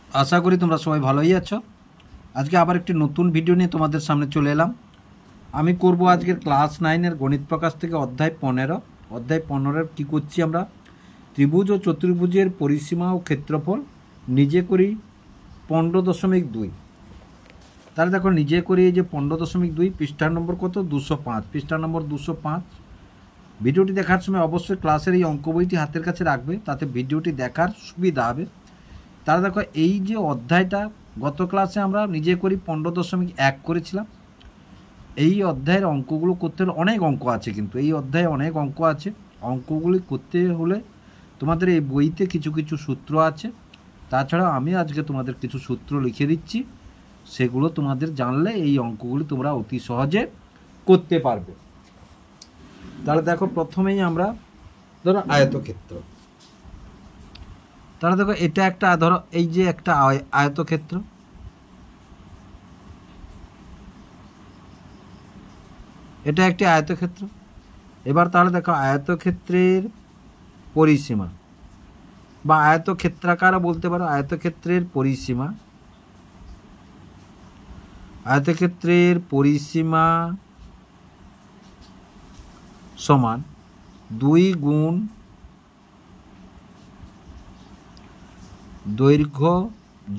আশা করি তোমরা সবাই ভালোই আছো। আজকে আবার একটি নতুন ভিডিও নিয়ে তোমাদের সামনে চলে এলাম। আমি করব আজকের ক্লাস 9-এর গণিত প্রকাশ থেকে অধ্যায় 15। অধ্যায় 15-এর কী করছি আমরা, ত্রিভুজ ও চতুর্ভুজের পরিসীমা ও ক্ষেত্রফল নিজে করি 15.2। তাহলে দেখো নিজে করি এই যে 15.2, পৃষ্ঠা নম্বর কত, 205, পৃষ্ঠা নম্বর 205। ভিডিওটি দেখার সময় অবশ্যই ক্লাসের এই অঙ্ক বইটি হাতের কাছে রাখবে, তাতে ভিডিওটি দেখার সুবিধা হবে। তাহলে দেখো এই যে অধ্যায়টা গত ক্লাসে আমরা নিজে করি 15.1 করেছিলাম। এই অধ্যায়ের অঙ্কগুলো করতে হলে অনেক অঙ্ক আছে, কিন্তু এই অধ্যায়ে অনেক অঙ্ক আছে। অঙ্কগুলি করতে হলে তোমাদের এই বইতে কিছু কিছু সূত্র আছে, তাছাড়া আমি আজকে তোমাদের কিছু সূত্র লিখে দিচ্ছি, সেগুলো তোমাদের জানলে এই অঙ্কগুলি তোমরা অতি সহজে করতে পারবে। তাহলে দেখো প্রথমেই আমরা ধরো আয়তক্ষেত্র। তাহলে দেখো এটা একটা, ধরো এই যে একটা আয়তক্ষেত্র, এটা একটি আয়তক্ষেত্র। এবার তাহলে দেখো আয়তক্ষেত্রের পরিসীমা বা আয়তক্ষেত্রাকারও বলতে পারো, আয়তক্ষেত্রের পরিসীমা, আয়তক্ষেত্রের পরিসীমা সমান 2 গুণ দৈর্ঘ্য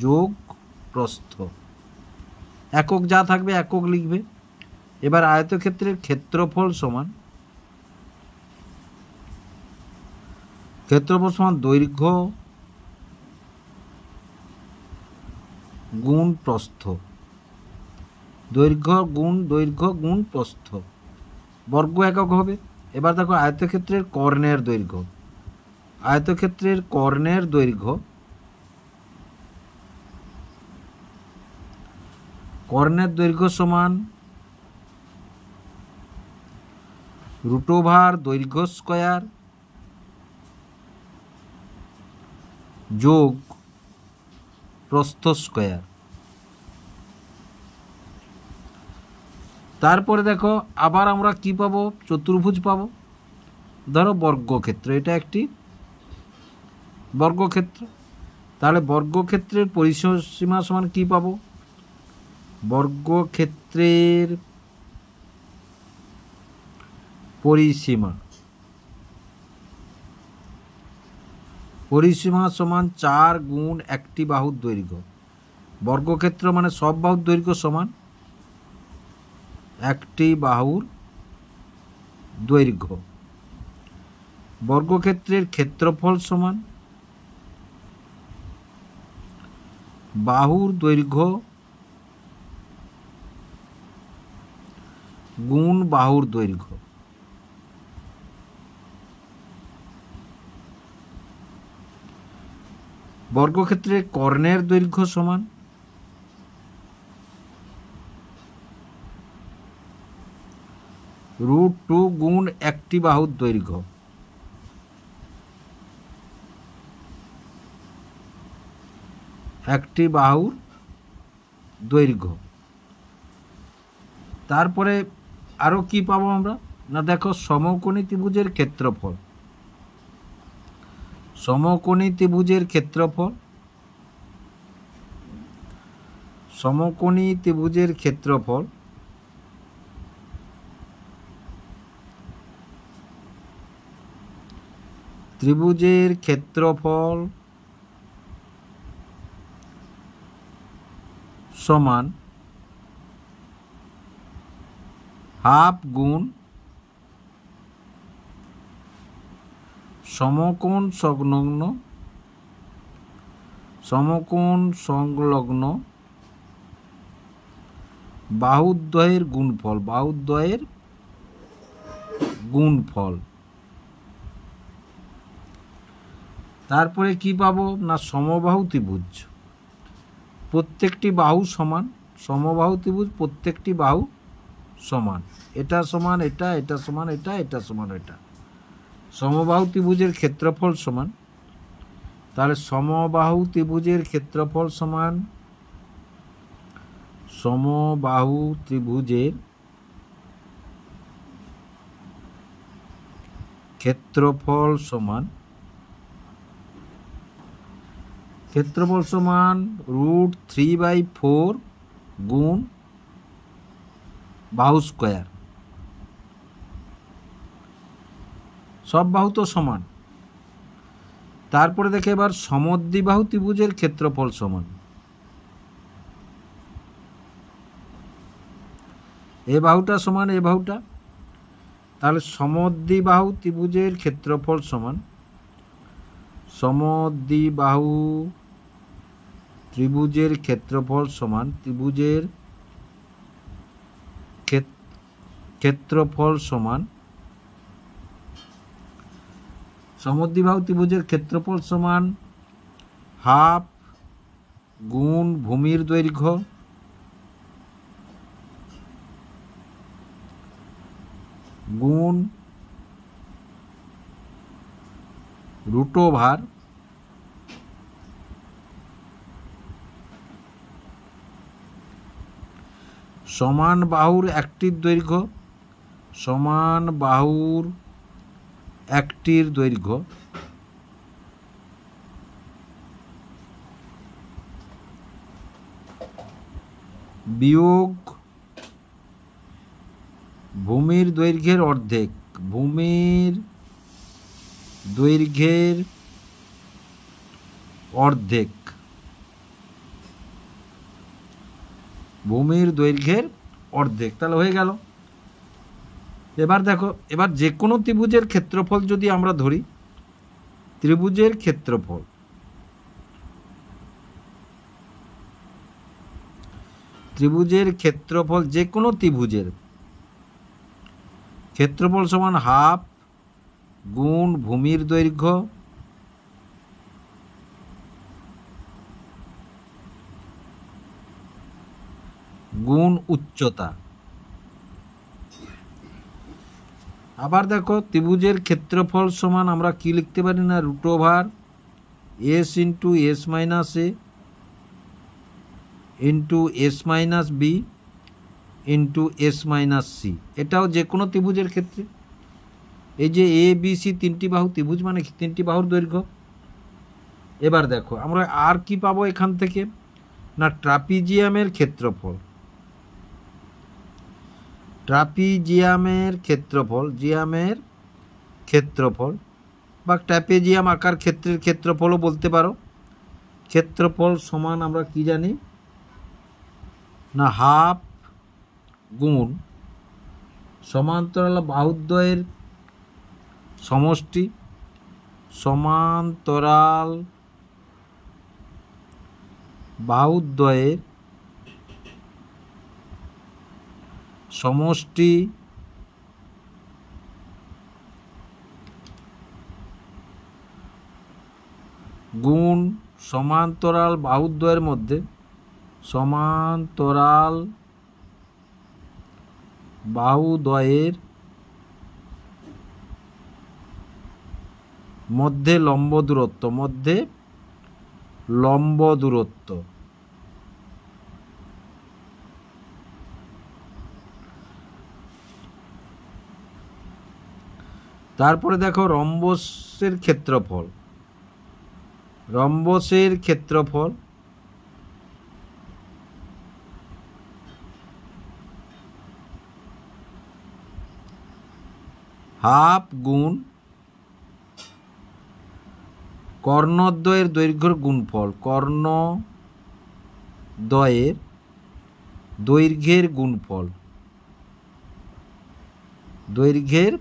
যোগ প্রস্থ। একক যা থাকবে একক লিখবে। এবার আয়তক্ষেত্রের ক্ষেত্রফল সমান, ক্ষেত্রফল সমান দৈর্ঘ্য গুণ প্রস্থ, দৈর্ঘ্য গুণ প্রস্থ, বর্গ একক হবে। এবার দেখো আয়তক্ষেত্রের কর্ণের দৈর্ঘ্য, আয়তক্ষেত্রের কর্ণের দৈর্ঘ্য, কর্ণের দৈর্ঘ্য সমান √ দৈর্ঘ্য স্কয়ার যোগ প্রস্থ স্কয়ার। তারপরে দেখো আবার আমরা কি পাবো, চতুর্ভুজ পাবো। ধরো বর্গক্ষেত্র, এটা একটি বর্গক্ষেত্র। তাহলে বর্গক্ষেত্রের পরিসীমা সমান কি পাবো, বর্গক্ষেত্রের পরিসীমা, পরিসীমা সমান 4 গুণ একটি বাহুর দৈর্ঘ্য। বর্গক্ষেত্র মানে সব বাহুর দৈর্ঘ্য সমান একটি বাহুর দৈর্ঘ্য। বর্গক্ষেত্রের ক্ষেত্রফল সমান বাহুর দৈর্ঘ্য গুণ বাহুর দৈর্ঘ্য। বর্গক্ষেত্রের কর্ণের দৈর্ঘ্য সমান √2 গুণ একটি বাহুর দৈর্ঘ্য। একটি বাহুর দৈর্ঘ্য। তারপরে আরও কি পাবো আমরা, না দেখো সমকোণী ত্রিভুজের ক্ষেত্রফল, সমকোণী ত্রিভুজের ক্ষেত্রফল, সমকোণী ত্রিভুজের ক্ষেত্রফল ত্রিভুজের ক্ষেত্রফল সমান ½ গুণ সমকোণ সংলগ্ন বাহুদ্বয়ের গুণফল, বাহুদ্বয়ের গুণফল। তারপরে কি পাবো, না সমবাহু ত্রিভুজ, প্রত্যেকটি বাহু সমান, সমবাহু ত্রিভুজ প্রত্যেকটি বাহু সমান, এটা সমান এটা, এটা সমান এটা, এটা সমান এটা। সমবাহু ত্রিভুজের ক্ষেত্রফল সমান, তাহলে সমবাহু ত্রিভুজের ক্ষেত্রফল সমান, সমবাহু ত্রিভুজের ক্ষেত্রফল সমান ক্ষেত্রফল সমান √3/4 গুণ বাহু স্কোয়ার। সব বাহু তো সমান। তারপরে দেখে এবার সমদ্বিবাহু ত্রিভুজের ক্ষেত্রফল সমান, এ বাহুটা সমান এ বাহুটা, তাহলে সমদ্বিবাহু ত্রিভুজের ক্ষেত্রফল সমান সমদ্বিবাহু ত্রিভুজের ক্ষেত্রফল সমান ত্রিভুজের ক্ষেত্রফল সমান সমদ্বিবাহু ত্রিভুজের ক্ষেত্রফল সমান হাফ গুণ ভূমির দৈর্ঘ্য গুণ √, সমান বাহুর একটির দৈর্ঘ্য সমান বাহুর একটির দৈর্ঘ্য বিয়োগ ভূমির দৈর্ঘ্যের অর্ধেক, ভূমির দৈর্ঘ্যের অর্ধেক, ভূমির দৈর্ঘ্যের অর্ধেক, তাহলে হয়ে গেল। এবার দেখো, এবার যে কোনো ত্রিভুজের ক্ষেত্রফল যদি আমরা ধরি, ত্রিভুজের ক্ষেত্রফল যে কোনো ত্রিভুজের ক্ষেত্রফল সমান হাফ গুণ ভূমির দৈর্ঘ্য গুণ উচ্চতা। আবার দেখো, ত্রিভুজের ক্ষেত্রফল সমান আমরা কি লিখতে পারি না, √s × s - a × s - b × s - c। এটাও যে কোনো ত্রিভুজের ক্ষেত্রে। এই যে ABC তিনটি বাহু ত্রিভুজ মানে তিনটি বাহুর দৈর্ঘ্য। এবার দেখো আমরা আর কি পাবো এখান থেকে না, ট্রাপিজিয়ামের ক্ষেত্রফল, ট্রাপিজিয়ামের ক্ষেত্রফল, জিয়ামের ক্ষেত্রফল বা ট্রাপিজিয়াম আকার ক্ষেত্রের ক্ষেত্রফলও বলতে পারো। ক্ষেত্রফল সমান আমরা কি জানি না, হাফ গুণ সমান্তরাল বাহুদ্বয়ের সমষ্টি, সমান্তরাল বাহুদ্বয়ের সমষ্টি গুণ সমান্তরাল বাহুদ্বয়ের মধ্যে, সমান্তরাল বাহুদ্বয়ের মধ্যে লম্ব দূরত্ব, মধ্যে লম্ব দূরত্ব। তারপরে দেখো রম্বসের ক্ষেত্রফল, রম্বসের ক্ষেত্রফল হাফ গুণ কর্ণদ্বয়ের দৈর্ঘ্যের গুণফল, কর্ণদ্বয়ের দৈর্ঘ্যের গুণফল, দৈর্ঘ্যের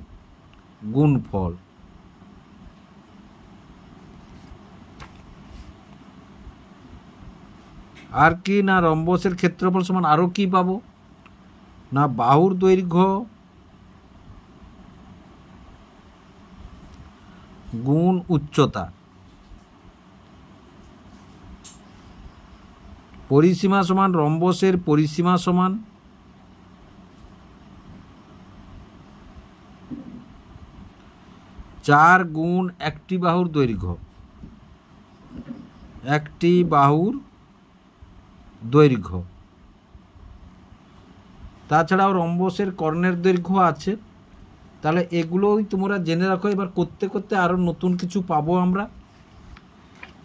গুণফল। আর কি না, রম্বসের ক্ষেত্রফল সমান আরও কি পাবো না, বাহুর দৈর্ঘ্য গুণ উচ্চতা। পরিসীমা সমান রম্বসের পরিসীমা সমান চার গুণ একটি বাহুর দৈর্ঘ্য, একটি বাহুর দৈর্ঘ্য। তাছাড়াও রম্বসের কর্ণের দৈর্ঘ্য আছে। তাহলে এগুলোই তোমরা জেনে রাখো। এবার করতে করতে আরও নতুন কিছু পাবো আমরা।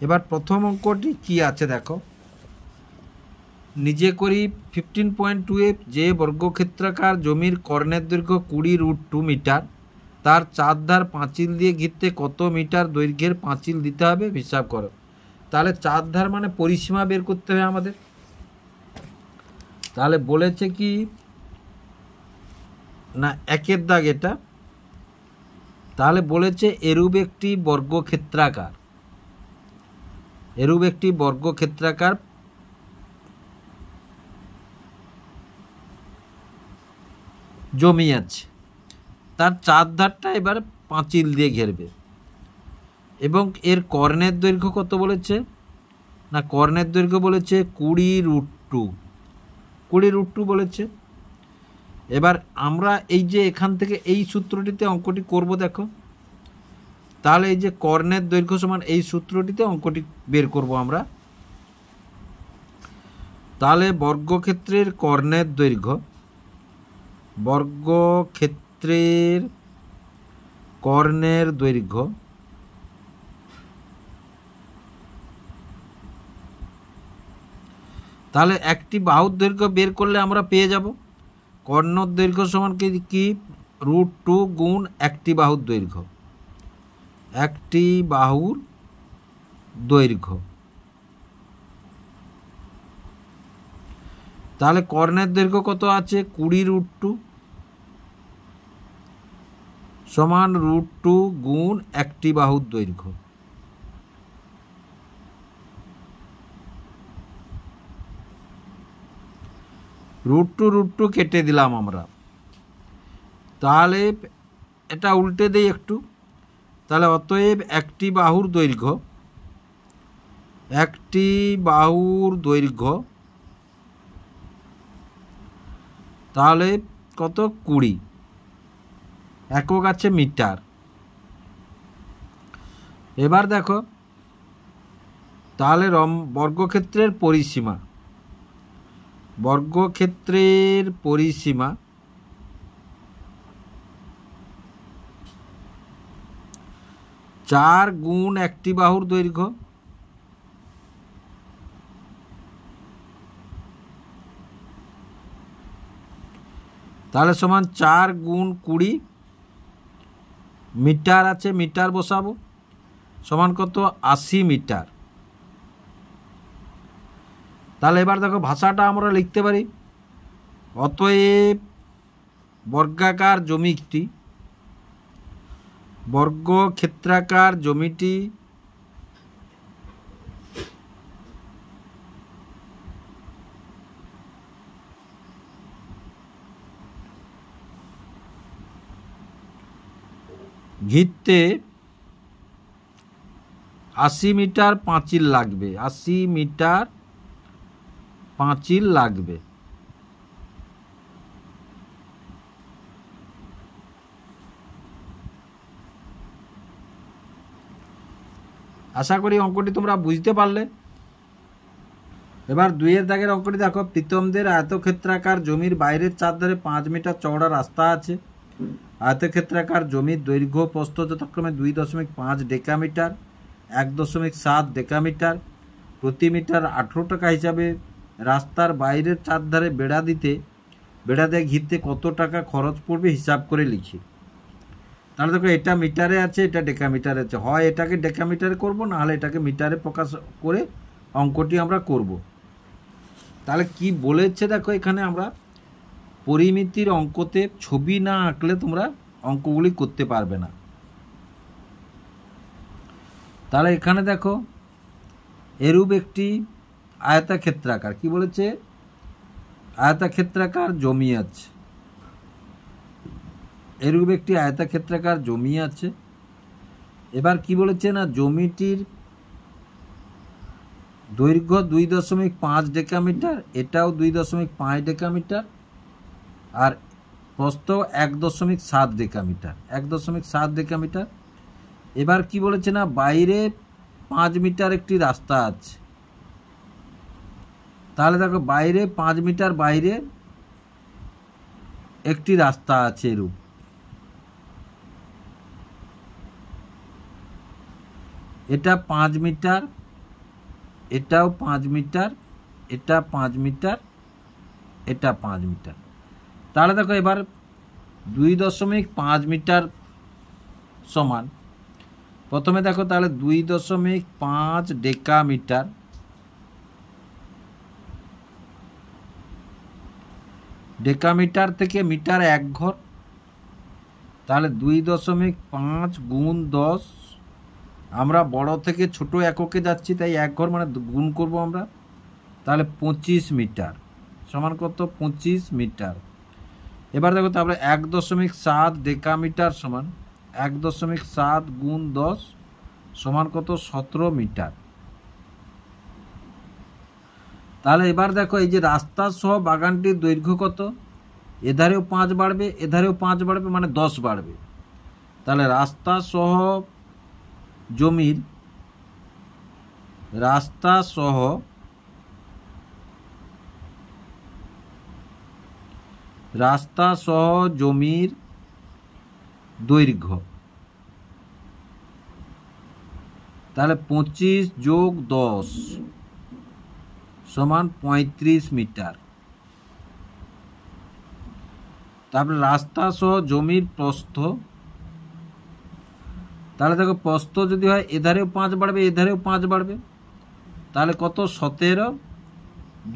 এবার প্রথম অঙ্কটি কি আছে দেখো, নিজে করি 15.2 যে বর্গক্ষেত্রাকার জমির কর্ণের দৈর্ঘ্য 20√2 মিটার, তার চারধার পাঁচিল দিয়ে ঘিরতে কত মিটার দৈর্ঘ্যের পাঁচিল দিতে হবে হিসাব করো। তাহলে চারধার মানে পরিসীমা বের করতে হবে আমাদের। তাহলে বলেছে কি না, একের দাগ এটা, তাহলে বলেছে এরূপ একটি বর্গক্ষেত্রাকার জমি আছে, তার চারধারটা এবার পাঁচিল দিয়ে ঘেরবে এবং এর কর্ণের দৈর্ঘ্য কত বলেছে না, কর্ণের দৈর্ঘ্য বলেছে 20√2 বলেছে। এবার আমরা এই যে এখান থেকে এই সূত্রটিতে অঙ্কটি করব দেখো, তাহলে এই যে কর্ণের দৈর্ঘ্য সমান এই সূত্রটিতে অঙ্কটি বের করব আমরা। তাহলে বর্গক্ষেত্রের কর্ণের দৈর্ঘ্য, তাহলে একটি বাহুর দৈর্ঘ্য বের করলে আমরা পেয়ে যাব কর্ণর দৈর্ঘ্য সমান কি √2 গুণ একটি বাহুর দৈর্ঘ্য। তাহলে কর্ণের দৈর্ঘ্য কত আছে 20√2 সমান √2 গুণ একটি বাহুর দৈর্ঘ্য। √2 কেটে দিলাম আমরা। তাহলে এটা উল্টে দেই একটু, তাহলে অতএব একটি বাহুর দৈর্ঘ্য তাহলে কত 20, একক আছে মিটার। এবার দেখো তাহলে বর্গক্ষেত্রের পরিসীমা 4 গুণ একটি বাহুর দৈর্ঘ্য, তাহলে সমান 4 গুণ 20, মিটার আছে মিটার বসাবো, সমান কত 80 মিটার। তাহলে এবার দেখো ভাষাটা আমরা লিখতে পারি, অতএব বর্গক্ষেত্রাকার জমিটি ঘিরতে 80 মিটার পাঁচিল লাগবে, 80 মিটার পাঁচিল লাগবে। আশা করি অঙ্কটি তোমরা বুঝতে পারলে। এবার 2 দাগের অঙ্কটি দেখো, প্রীতমদের আয়তক্ষেত্রাকার জমির বাইরের চারধারে 5 মিটার চওড়া রাস্তা আছে। আয়তক্ষেত্রাকার জমির দৈর্ঘ্য প্রস্থ যথাক্রমে 2.5 ডেকামিটার, 1.7 ডেকামিটার, প্রতি মিটার 18 টাকা হিসাবে রাস্তার বাইরের চারধারে বেড়া দিয়ে ঘিরতে কত টাকা খরচ পড়বে হিসাব করে লিখি। তাহলে দেখো এটা মিটারে আছে, এটা ডেকামিটারে আছে, হয় এটাকে ডেকামিটারে করব, না হলে এটাকে মিটারে প্রকাশ করে অঙ্কটি আমরা করব। তাহলে কি বলেছে দেখো, এখানে আমরা পরিমিতির অঙ্কতে ছবি না আঁকলে তোমরা অঙ্কগুলি করতে পারবে না। তাহলে এখানে দেখো এরূপ একটি আয়তক্ষেত্রাকার, কি বলেছে আয়তক্ষেত্রাকার জমি আছে, এরূপ একটি আয়তক্ষেত্রাকার জমি আছে। এবার কি বলেছে না, জমিটির দৈর্ঘ্য 2.5 ডেকামিটার, এটাও 2.5 ডেকামিটার, আর প্রস্থ 1.7 ডেকামিটার, 1.7 ডেকামিটার। এবার কি বলেছে না, বাইরে 5 মিটার একটি রাস্তা আছে। তাহলে দেখো বাইরে 5 মিটার বাইরে একটি রাস্তা আছে এরূপ। এটা 5 মিটার, এটাও 5 মিটার, এটা 5 মিটার, এটা 5 মিটার। তাহলে দেখো এবার 2.5 মিটার সমান, প্রথমে দেখো তাহলে 2.5 ডেকামিটার, ডেকামিটার থেকে মিটার 1 ঘর, তাহলে 2.5 গুণ 10, আমরা বড় থেকে ছোট এককে যাচ্ছি তাই 1 ঘর মানে গুণ করব আমরা, তাহলে 25 মিটার সমান কত? 25 মিটার। এবার দেখো তারপরে 1.7 ডেকামিটার সমান 1.7 গুণ 10 সমান কত? 17 মিটার। তাহলে এবার দেখো এই যে রাস্তা সহ বাগানটির দৈর্ঘ্য কত? এধারেও 5 বাড়বে, এধারেও 5 বাড়বে, মানে 10 বাড়বে। তাহলে রাস্তা সহ জমির, রাস্তা সহ জমির দৈর্ঘ্য, তাহলে 25 যোগ 10 সমান 35 মিটার। তারপরে রাস্তা সহ জমির প্রস্থ, তাহলে দেখো প্রস্থ যদি হয় এধারেও 5 বাড়বে, এধারেও 5 বাড়বে, তাহলে কত? 17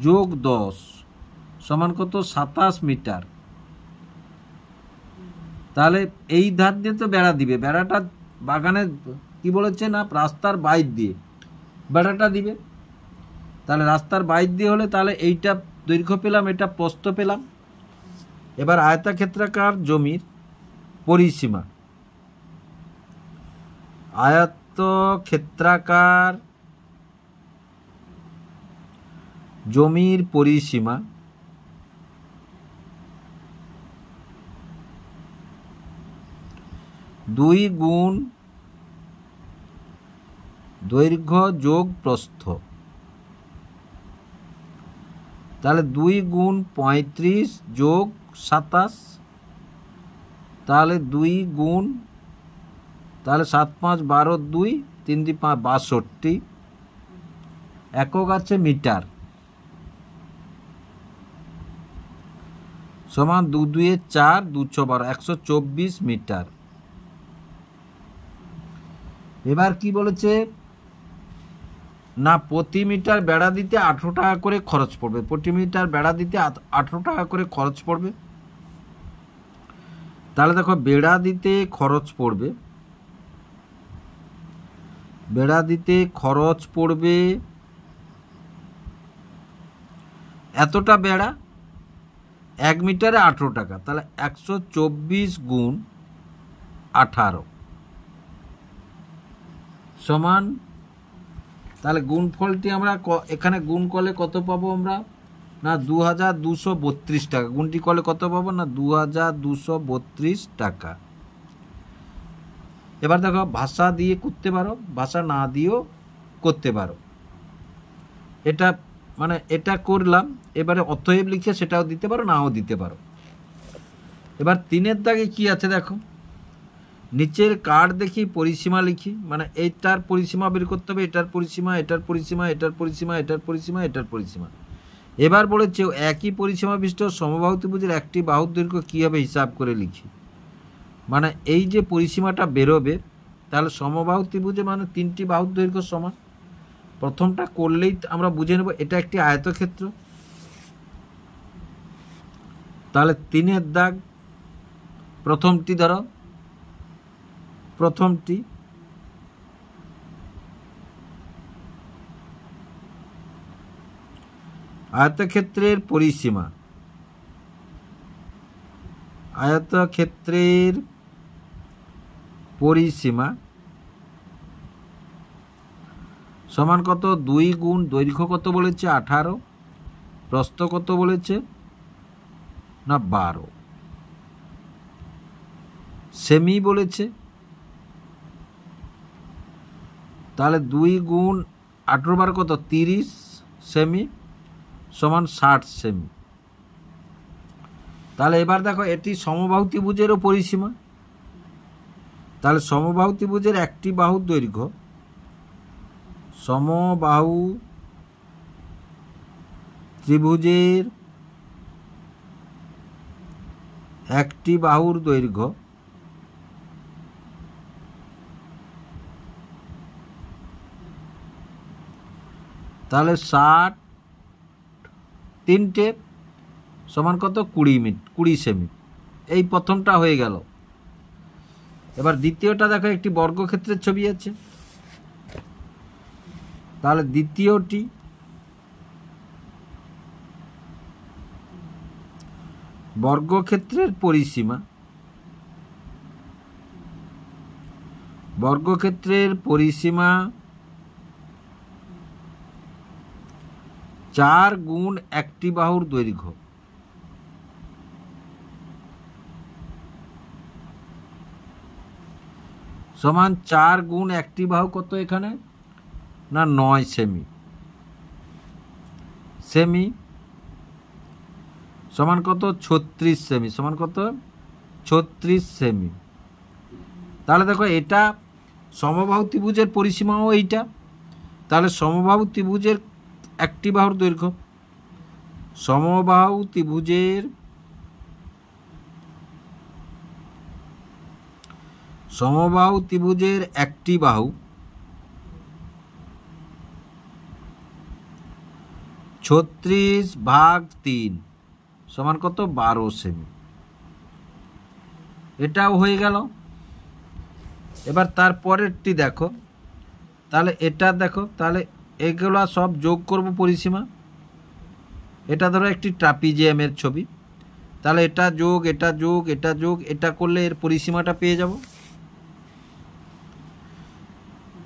যোগ 10 সমান কত? 27 মিটার। তাহলে এই ধার দিয়ে তো বেড়া দিবে, বেড়াটা বাগানে কি বলেছে না রাস্তার বাইর দিয়ে বেড়াটা দিবে, তাহলে রাস্তার বাইর দিয়ে হলে তাহলে এইটা দৈর্ঘ্য পেলাম, এটা প্রস্থ পেলাম। এবার আয়তক্ষেত্রাকার জমির পরিসীমা, আয়তক্ষেত্রাকার জমির পরিসীমা 2 গুণ দৈর্ঘ্য যোগ প্রস্থ, তাহলে 2 গুণ 35 যোগ 27, তাহলে 2 গুণ, তাহলে 7 5 12 2 3 2 5 62, একক আছে মিটার, সমান 2 2 4 2 6 12 124 মিটার। এবার কি বলেছে না প্রতি মিটার বেড়া দিতে 18 টাকা করে খরচ পড়বে, প্রতি মিটার বেড়া দিতে 18 টাকা করে খরচ পড়বে। তাহলে দেখো বেড়া দিতে খরচ পড়বে, বেড়া দিতে খরচ পড়বে এতটা বেড়া, 1 মিটারে 18 টাকা, তাহলে 124 গুণ 18 সমান, তাহলে গুণফলটি আমরা এখানে গুণ করলে কত পাবো আমরা না 2232 টাকা, গুণটি করলে কত পাবো না 2232 টাকা। এবার দেখো ভাষা দিয়ে করতে পারো, ভাষা না দিয়েও করতে পারো, এটা মানে এটা করলাম। এবারে অতএব লিখে সেটাও দিতে পারো, নাও দিতে পারো। এবার 3-এর দাগে কি আছে দেখো, নিচের কার্ড দেখি পরিসীমা লিখি, মানে এইটার পরিসীমা বের করতে হবে, এটার পরিসীমা, এটার পরিসীমা, এটার পরিসীমা, এটার পরিসীমা, এটার পরিসীমা। এবার বলেছে একই পরিসীমা বিশিষ্ট সমবাহু ত্রিভুজের একটি বাহুর দৈর্ঘ্য কী হবে হিসাব করে লিখি, মানে এই যে পরিসীমাটা বেরোবে তাহলে সমবাহু ত্রিভুজে মানে 3টি বাহুর দৈর্ঘ্য সমান। প্রথমটা করলেই আমরা বুঝে নেব এটা একটি আয়তক্ষেত্র, তাহলে 3-এর দাগ প্রথমটি ধরো, প্রথমটি আয়তক্ষেত্রের পরিসীমা, আয়তক্ষেত্রের পরিসীমা সমান কত? 2 গুণ দৈর্ঘ্য কত বলেছে 18, প্রস্থ কত বলেছে না 12, সেমি বলেছে, তাহলে 2 গুণ 18 বার কত 30 সেমি সমান 60 সেমি। তাহলে এবার দেখো এটি সমবাহু ত্রিভুজেরও পরিসীমা, তাহলে সমবাহু ত্রিভুজের একটি বাহুর দৈর্ঘ্য, সমবাহু ত্রিভুজের একটি বাহুর দৈর্ঘ্য তাহলে 60 তিনটে সমান কত 20 সেমি। এই প্রথমটা হয়ে গেল। এবার দ্বিতীয়টা দেখো, একটি বর্গক্ষেত্রের ছবি আছে। তাহলে দ্বিতীয়টি বর্গক্ষেত্রের পরিসীমা, বর্গক্ষেত্রের পরিসীমা 4 গুণ একটি বাহুর দৈর্ঘ্য সমান 4 গুণ একটি বাহু কত এখানে না 9 সেমি। সেমি সমান কত 36 সেমি, সমান কত 36 সেমি। তাহলে দেখো এটা সমবাহু ত্রিভুজের পরিসীমাও এইটা। তাহলে সমবাহু ত্রিভুজের একটি বাহুর দৈর্ঘ্য, সমবাহু ত্রিভুজের একটি বাহু 36/3 সমান কত 12 সেমি। এটাও হয়ে গেল। এবার তারপরেরটি দেখো, তাহলে এটা দেখো, তাহলে এগুলো সব যোগ করব পরিসীমা। এটা ধরো একটি ট্রাপিজিয়ামের ছবি, তাহলে এটা যোগ এটা যোগ এটা যোগ এটা করলে এর পরিসীমাটা পেয়ে যাব।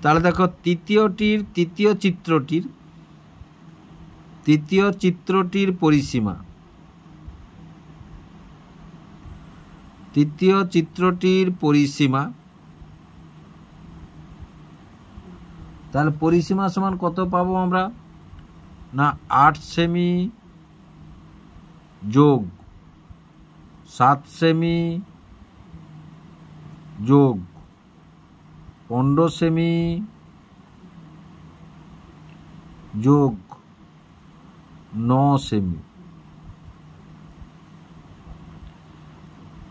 তাহলে দেখো তৃতীয় চিত্রটির পরিসীমা, তৃতীয় চিত্রটির পরিসীমা, তাহলে পরিসীমা সমান কত পাবো আমরা না 8 সেমি যোগ 7 সেমি যোগ 15 সেমি যোগ 9 সেমি।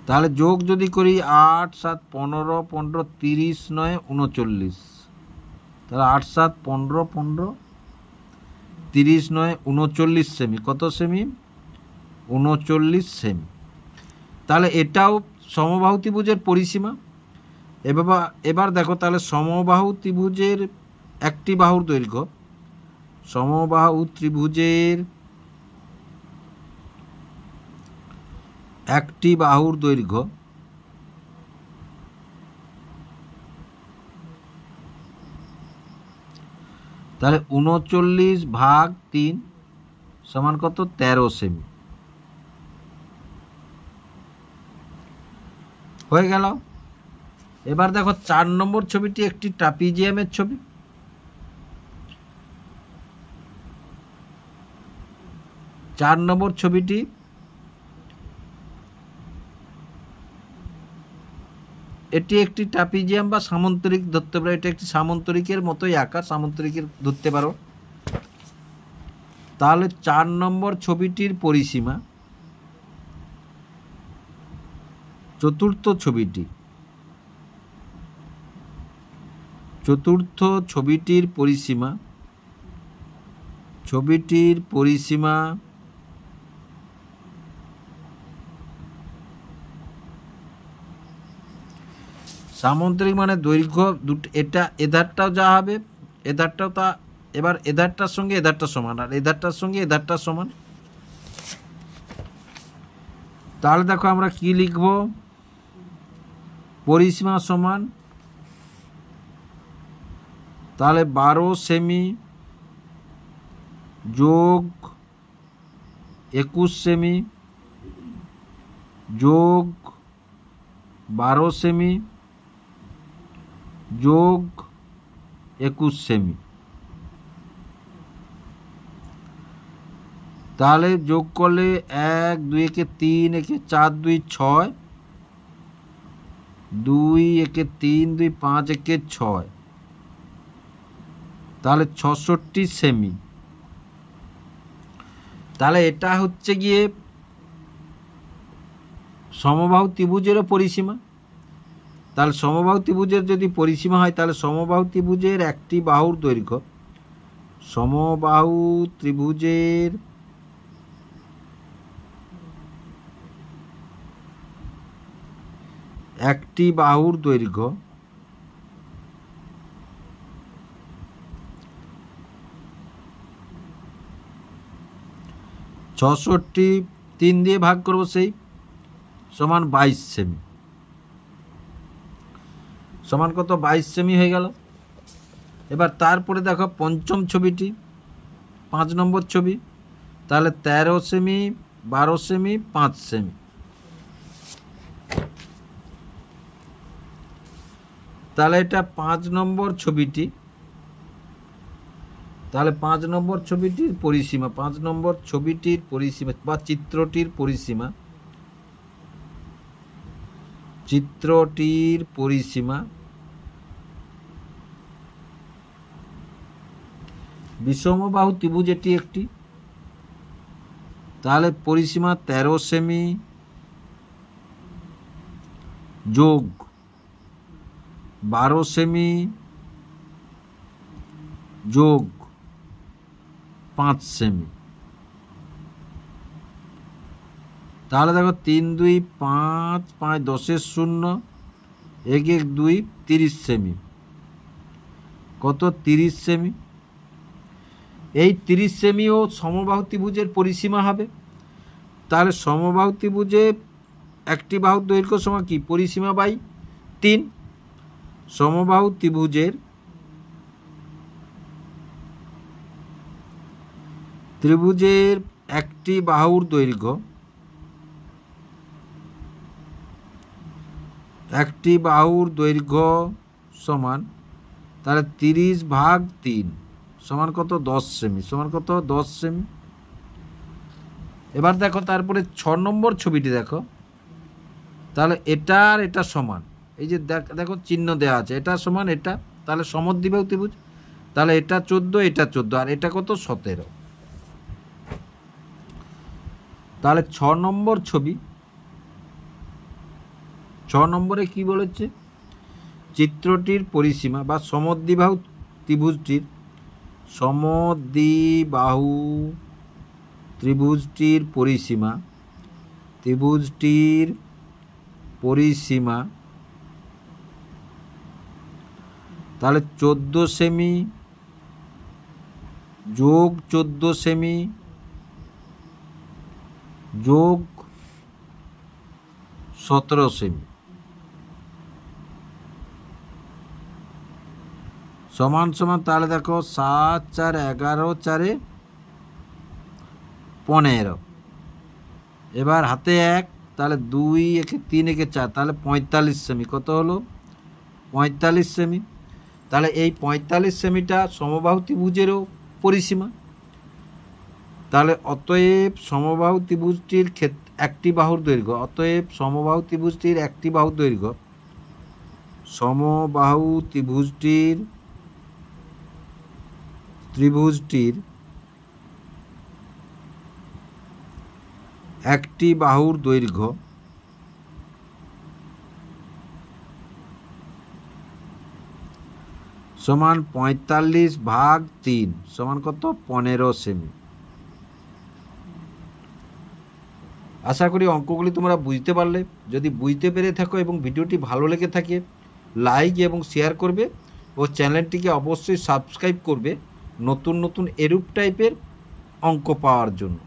তাহলে যোগ যদি করি 8 7 15 15 30 9 39, তাহলে 8 7 15 15 30 9 39 সেমি। কত সেমি 39 সেমি। তাহলে এটাও সমবাহু ত্রিভুজের পরিসীমা। এবার দেখো, তাহলে সমবাহু ত্রিভুজের একটি বাহুর দৈর্ঘ্য, সমবাহু ত্রিভুজের একটি বাহুর দৈর্ঘ্য তাহলে 39/3 সমান কত 13 সেমি। হয়ে গেল। এবার দেখো 4 নম্বর ছবিটি একটি ট্রাপিজিয়ামের ছবি। চার নম্বর ছবিটি এটি একটি ট্রাপিজিয়াম বা সামন্তরিক ধরতে পারো। এটা একটি সামন্তরিকের মতোই আকার, সামন্তরিকের ধরতে পারো। তাহলে 4 নম্বর ছবিটির পরিসীমা, চতুর্থ ছবিটির পরিসীমা সামন্তরিক মানে দৈর্ঘ্য এটা এধারটাও যা হবে এধারটাও তা। এবার এধারটার সঙ্গে এধারটা সমান আর এধারটার সঙ্গে এধারটা সমান। তাহলে দেখো আমরা কি লিখব, পরিসীমা সমান তাহলে 12 সেমি যোগ 21 সেমি যোগ 12 সেমি যোগ 21 সেমি। তাহলে যোগ করলে 1 2 একে 3 একে 4 2 6 2 একে 3 2 5 একে 6, তাহলে 66 সেমি। তাহলে এটা হচ্ছে গিয়ে সমবাহু ত্রিভুজেরও পরিসীমা। তাহলে সমবাহু ত্রিভুজের যদি পরিসীমা হয় তাহলে সমবাহু ত্রিভুজের একটি বাহুর দৈর্ঘ্য, সমবাহু ত্রিভুজের একটি বাহুর দৈর্ঘ্য ছষট্টি 3 দিয়ে ভাগ করবো সেই সমান 22 সেমি, সমান কত 22 সেমি হয়ে গেল। এবার তারপরে দেখো পঞ্চম ছবিটি 5 নম্বর ছবি, তাহলে 13 সেমি 12 সেমি 5 সেমি। তাহলে এটা 5 নম্বর ছবিটি, তাহলে 5 নম্বর ছবিটির পরিসীমা, 5 নম্বর ছবিটির পরিসীমা বা চিত্রটির পরিসীমা, চিত্রটির পরিসীমা বিষমবাহু ত্রিভুজ এটি একটি, তাহলে পরিসীমা 13 সেমি যোগ 12 সেমি যোগ 5 সেমি। তাহলে দেখো 3 2 5 5 10 0 1 1 2 30 সেমি, কত 30 সেমি। এই 30 সেমিও সমবাহু ত্রিভুজের পরিসীমা হবে। তাহলে সমবাহু ত্রিভুজে একটি বাহুর দৈর্ঘ্য সমান কি পরিসীমা বাই 3। সমবাহু ত্রিভুজের একটি বাহুর দৈর্ঘ্য, একটি বাহুর দৈর্ঘ্য সমান, তাহলে 30 ভাগ 3 সমান কত 10 সেমি, সমান কত 10 সেমি। এবার দেখো তারপরে 6 নম্বর ছবিটি দেখো, তাহলে এটা আর এটা সমান, এই যে দেখো চিহ্ন দেওয়া আছে, এটা সমান এটা, তাহলে সমদ্বিবাহু ত্রিভুজ। তাহলে এটা 14 এটা 14 আর এটা কত 17। তাহলে 6 নম্বর ছবি, 6 নম্বরে কি বলেছে, চিত্রটির পরিসীমা বা সমদ্বিবাহু ত্রিভুজটির, সমদ্বিবাহু ত্রিভুজটির পরিসীমা, ত্রিভুজটির পরিসীমা তাহলে 14 সেমি যোগ 14 সেমি যোগ 17 সেমি সমান সমান, তাহলে দেখো 7 4 11 4 15। এবার হাতে 1, তাহলে 2 1 3 1 4, তাহলে 45 সেমি, কত হলো 45 সেমি। তাহলে এই 45 সেমিটা সমবাহু ত্রিভুজেরও পরিসীমা। তাহলে অতএব সমবাহু ত্রিভুজটির একটি বাহুর দৈর্ঘ্য, অতএব সমবাহু ত্রিভুজটির একটি বাহুর দৈর্ঘ্য, সমবাহু ত্রিভুজটির একটি বাহুর দৈর্ঘ্য সমান 45 ভাগ 3 সমান কত 15 সেমি। আশা করি অঙ্কগুলি তোমরা বুঝতে পারলে। যদি বুঝতে পেরে থাকো এবং ভিডিওটি ভালো লেগে থাকে লাইক এবং শেয়ার করবে ও চ্যানেলটিকে অবশ্যই সাবস্ক্রাইব করবে নতুন নতুন এরূপ টাইপের অঙ্ক পাওয়ার জন্য।